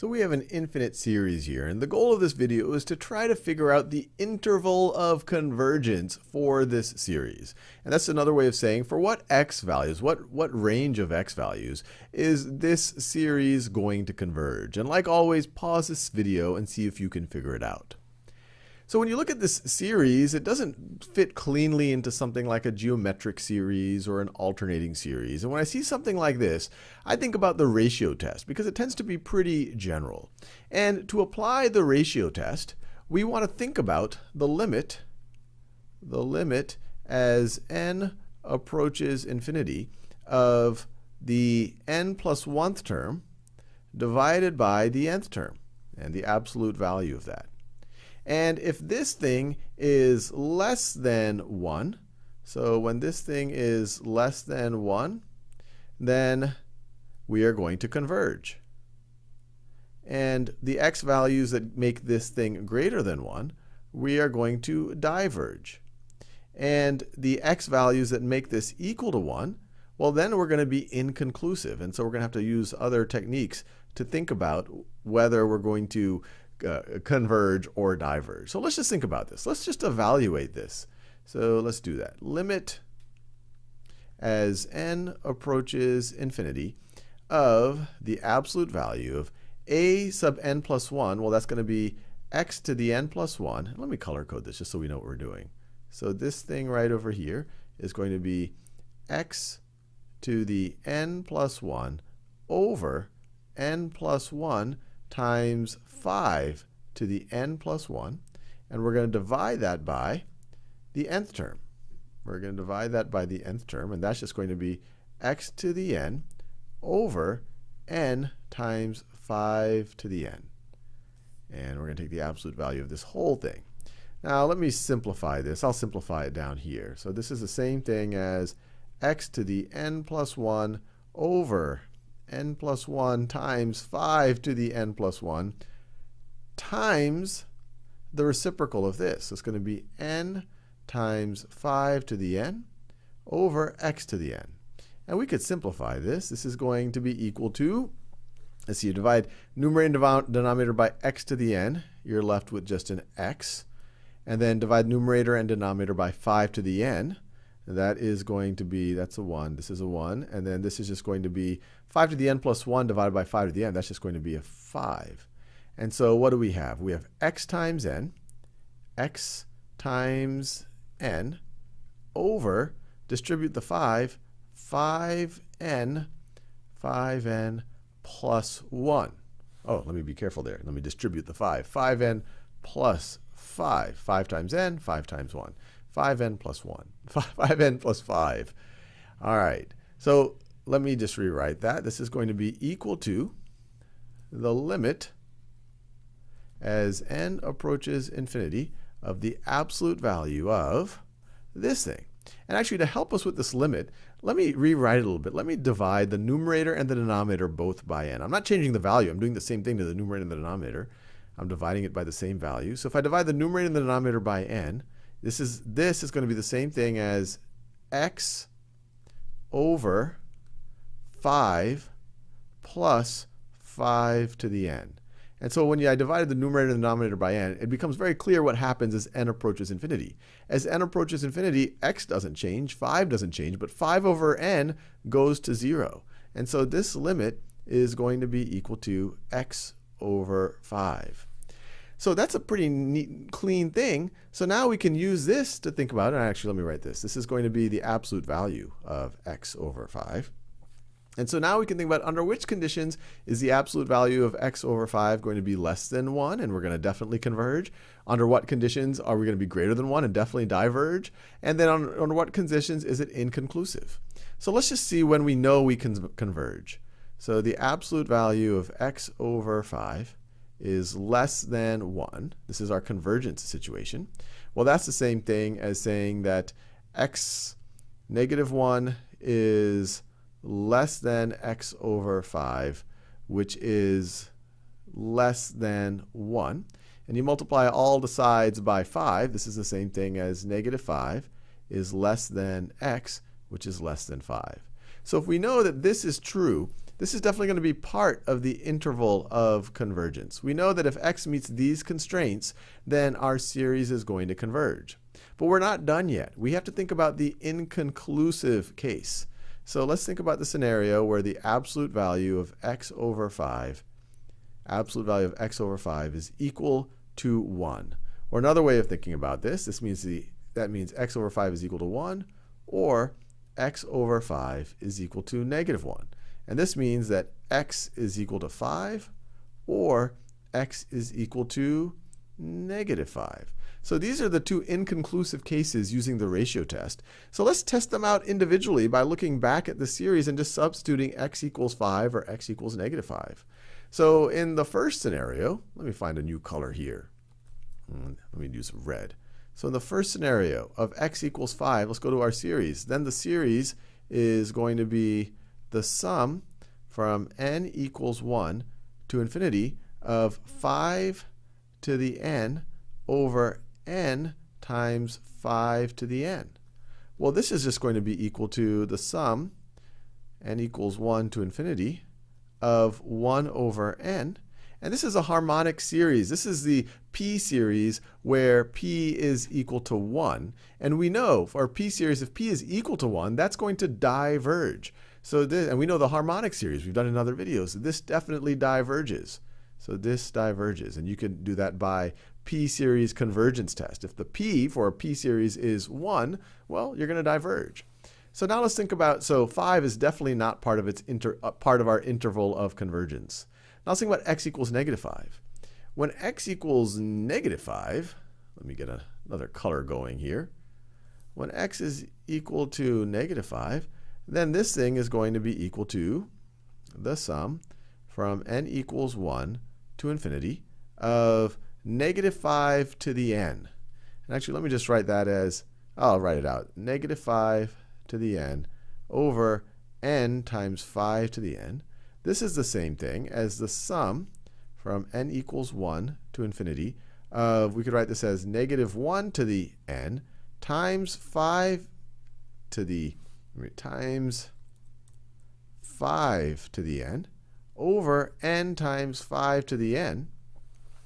So we have an infinite series here, and the goal of this video is to try to figure out the interval of convergence for this series. And that's another way of saying for what x values, what range of x values is this series going to converge. And like always, pause this video and see if you can figure it out. So when you look at this series, it doesn't fit cleanly into something like a geometric series or an alternating series. And when I see something like this, I think about the ratio test because it tends to be pretty general. And to apply the ratio test, we want to think about the limit as n approaches infinity of the n plus 1th term divided by the nth term and the absolute value of that. And if this thing is less than 1, so when this thing is less than 1, then we are going to converge. And the x values that make this thing greater than 1, we are going to diverge. And the x values that make this equal to 1, well, then we're going to be inconclusive. And so we're going to have to use other techniques to think about whether we're going to converge or diverge. So let's just think about this. Let's just evaluate this. So let's do that. Limit as n approaches infinity of the absolute value of a sub n plus 1. Well, that's going to be x to the n plus 1. Let me color code this just so we know what we're doing. So this thing right over here is going to be x to the n plus 1 over n plus 1 times 5 to the n plus 1. And we're going to divide that by the nth term. We're going to divide that by the nth term, and that's just going to be x to the n over n times 5 to the n. And we're going to take the absolute value of this whole thing. Now let me simplify this. I'll simplify it down here. So this is the same thing as x to the n plus 1 over n plus 1 times 5 to the n plus 1 times the reciprocal of this. So it's going to be n times 5 to the n over x to the n. And we could simplify this. This is going to be equal to, let's see, you divide numerator and denominator by x to the n. You're left with just an x. And then divide numerator and denominator by 5 to the n. That is going to be, that's a 1, this is a 1, and then this is just going to be 5 to the n plus 1 divided by 5 to the n. That's just going to be a 5. And so what do we have? We have x times n over, distribute the 5, 5n plus 1. Oh, let me be careful there. Let me distribute the 5. 5n plus 5. 5 times n, 5 times 1. 5n plus 1. 5n plus 5. All right. So let me just rewrite that. This is going to be equal to the limit as n approaches infinity of the absolute value of this thing. And actually, to help us with this limit, let me rewrite it a little bit. Let me divide the numerator and the denominator both by n. I'm not changing the value. I'm doing the same thing to the numerator and the denominator. I'm dividing it by the same value. So if I divide the numerator and the denominator by n, this is going to be the same thing as x over 5 plus 5 to the n. And so when I divided the numerator and the denominator by n, it becomes very clear what happens as n approaches infinity. As n approaches infinity, x doesn't change, 5 doesn't change, but 5 over n goes to 0. And so this limit is going to be equal to x over 5. So that's a pretty neat, clean thing. So now we can use this to think about it. Actually, let me write this. This is going to be the absolute value of x over 5. And so now we can think about under which conditions is the absolute value of x over 5 going to be less than 1, and we're going to definitely converge. Under what conditions are we going to be greater than 1 and definitely diverge? And then on what conditions is it inconclusive? So let's just see when we know we can converge. So the absolute value of x over 5 is less than 1. This is our convergence situation. Well, that's the same thing as saying that x negative 1 is less than x over 5, which is less than 1. And you multiply all the sides by 5. This is the same thing as negative 5 is less than x, which is less than 5. So if we know that this is true, this is definitely going to be part of the interval of convergence. We know that if x meets these constraints, then our series is going to converge. But we're not done yet. We have to think about the inconclusive case. So let's think about the scenario where the absolute value of x over 5 is equal to 1. Or another way of thinking about this, that means x over 5 is equal to 1, or x over 5 is equal to negative 1. And this means that x is equal to 5, or x is equal to negative 5. So these are the two inconclusive cases using the ratio test. So let's test them out individually by looking back at the series and just substituting x equals 5 or x equals negative 5. So in the first scenario, let me find a new color here. Let me use red. So in the first scenario of x equals 5, let's go to our series. Then the series is going to be the sum from n equals 1 to infinity of 5 to the n over n times 5 to the n. Well, this is just going to be equal to the sum, n equals 1 to infinity, of 1 over n. And this is a harmonic series. This is the p series where p is equal to 1. And we know for our p series, if p is equal to 1, that's going to diverge. So this, and we know the harmonic series. We've done in other videos. This definitely diverges. So this diverges. And you can do that by p series convergence test. If the p for a p series is 1, well, you're going to diverge. So now let's think about, so 5 is definitely not part of our interval of convergence. Now let's think about x equals negative 5. When x equals negative 5, let me get another color going here. When x is equal to negative 5, then this thing is going to be equal to the sum from n equals 1 to infinity of negative 5 to the n. And actually, let me just write that as, I'll write it out, negative 5 to the n over n times 5 to the n. This is the same thing as the sum from n equals 1 to infinity of, we could write this as negative 1 to the n times 5 to the n over n times 5 to the n.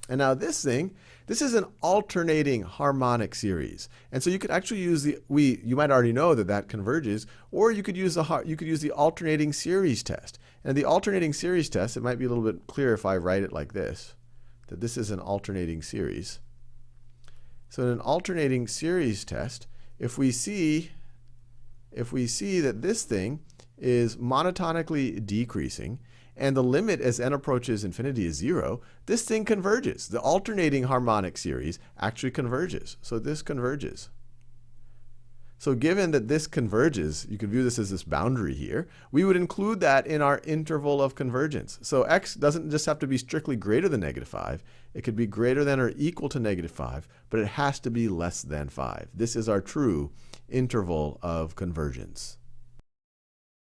And now this is an alternating harmonic series. And so you could actually use you might already know that converges, or you could use the alternating series test. And the alternating series test, it might be a little bit clearer if I write it like this, that this is an alternating series. So in an alternating series test, if we see that this thing is monotonically decreasing, and the limit as n approaches infinity is 0, this thing converges. The alternating harmonic series actually converges. So this converges. So given that this converges, you can view this as this boundary here, we would include that in our interval of convergence. So x doesn't just have to be strictly greater than negative 5. It could be greater than or equal to negative 5, but it has to be less than 5. This is our true interval of convergence.